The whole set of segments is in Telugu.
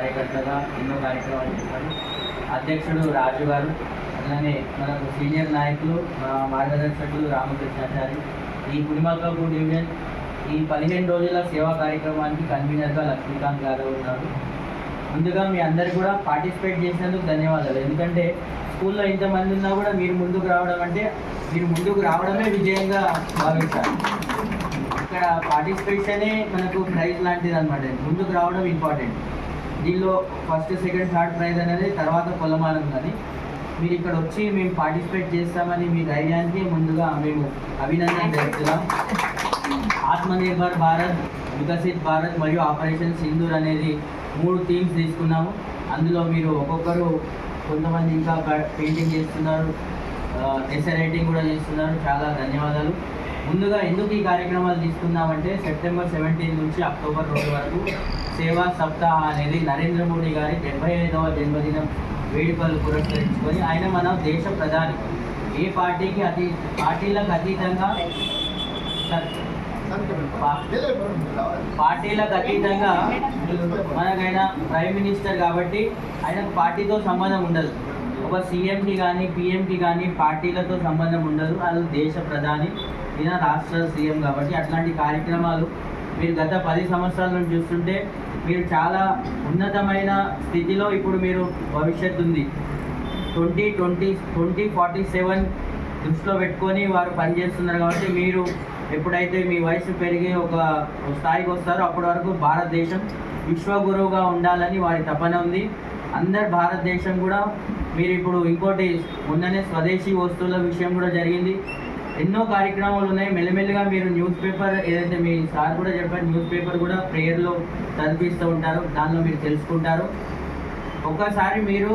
కార్యకర్తగా ఎన్నో కార్యక్రమాలు చేశారు. అధ్యక్షుడు రాజు గారు, అలానే మనకు సీనియర్ నాయకులు మార్గదర్శకులు రామకృష్ణాచారి, ఈ కుడిమల్కాపూర్ డివిజన్ ఈ 15 రోజుల సేవా కార్యక్రమానికి కన్వీనర్గా లక్ష్మీకాంత్ గారు ఉన్నారు. ముందుగా మీ అందరు కూడా పార్టిసిపేట్ చేసినందుకు ధన్యవాదాలు. ఎందుకంటే స్కూల్లో ఇంతమంది ఉన్నా కూడా మీరు ముందుకు రావడం అంటే మీరు ముందుకు రావడమే విజయంగా భావిస్తారు. ఇక్కడ పార్టిసిపేషనే మనకు ప్రైజ్ లాంటిది అనమాట. ముందుకు రావడం ఇంపార్టెంట్. దీనిలో ఫస్ట్, సెకండ్, థర్డ్ ప్రైజ్ అనేది తర్వాత కొలమానం. కానీ మీరు ఇక్కడ వచ్చి మేము పార్టిసిపేట్ చేస్తామని మీ ధైర్యానికి ముందుగా మేము అభినందన తెలుపుతున్నాం. ఆత్మనిర్భర్ భారత్, వికసిత్ భారత్ మరియు ఆపరేషన్ సింధూర్ అనేది 3 థీమ్స్ తీసుకున్నాము. అందులో మీరు ఒక్కొక్కరు కొంతమంది ఇంకా పెయింటింగ్ చేస్తున్నారు, ఎస్ఏ రైటింగ్ కూడా చేస్తున్నారు. చాలా ధన్యవాదాలు. ముందుగా ఎందుకు ఈ కార్యక్రమాలు తీసుకున్నామంటే సెప్టెంబర్ 17 నుంచి అక్టోబర్ 2 వరకు సేవా సప్తాహ అనేది నరేంద్ర మోడీ గారి 75వ జన్మదినం వేడుకలు పురస్కరించుకొని ఆయన మన దేశ ప్రధాని. ఏ పార్టీలకు అతీతంగా మనకైనా ప్రైమ్ మినిస్టర్ కాబట్టి ఆయనకు పార్టీతో సంబంధం ఉండదు. ఒక సీఎంకి కానీ పిఎంకి కానీ పార్టీలతో సంబంధం ఉండదు. అది దేశ ప్రధాని, ఈయన రాష్ట్ర సీఎం కాబట్టి అట్లాంటి కార్యక్రమాలు మీరు గత 10 సంవత్సరాల నుంచి చూస్తుంటే మీరు చాలా ఉన్నతమైన స్థితిలో ఇప్పుడు మీరు భవిష్యత్తు ఉంది. 2047 దృష్టిలో పెట్టుకొని వారు పనిచేస్తున్నారు. కాబట్టి మీరు ఎప్పుడైతే మీ వయసు పెరిగి ఒక స్థాయికి వస్తారో అప్పటి వరకు భారతదేశం విశ్వగురువుగా ఉండాలని వారి తపన ఉంది. అందరు భారతదేశం కూడా మీరు ఇప్పుడు ఇంకోటి మొన్ననే స్వదేశీ వస్తువుల విషయం కూడా జరిగింది. ఎన్నో కార్యక్రమాలు ఉన్నాయి. మెల్లమెల్లగా మీరు న్యూస్ పేపర్ ఏదైతే మీ సార్ కూడా చెప్పారు, న్యూస్ పేపర్ కూడా ప్రేయర్లో చదివిస్తూ ఉంటారు. దానిలో మీరు తెలుసుకుంటారు. ఒక్కసారి మీరు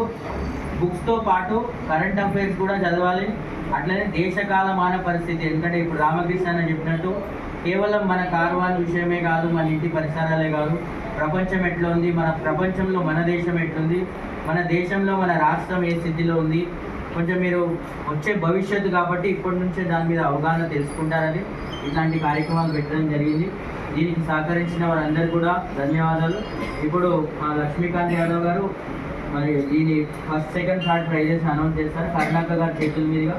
బుక్స్తో పాటు కరెంట్ అఫైర్స్ కూడా చదవాలి. అట్లనే దేశకాలమాన పరిస్థితి, ఎందుకంటే ఇప్పుడు రామకృష్ణ అని చెప్పినట్టు కేవలం మన కార్వాన్ విషయమే కాదు, మన ఇంటి పరిసరాలే కాదు, ప్రపంచం ఎట్లా ఉంది, మన ప్రపంచంలో మన దేశం ఎట్లుంది, మన దేశంలో మన రాష్ట్రం ఏ స్థితిలో ఉంది, కొంచెం మీరు వచ్చే భవిష్యత్తు కాబట్టి ఇప్పటి నుంచే దాని మీద అవగాహన తెలుసుకుంటారని ఇట్లాంటి కార్యక్రమాలు పెట్టడం జరిగింది. దీనికి సహకరించిన వారందరూ కూడా ధన్యవాదాలు. ఇప్పుడు మా లక్ష్మీకాంత్ యాదవ్ గారు మరి దీని first, second, third prices announce చేస్తారు. కర్ణాకర్ గారి చేతుల మీదుగా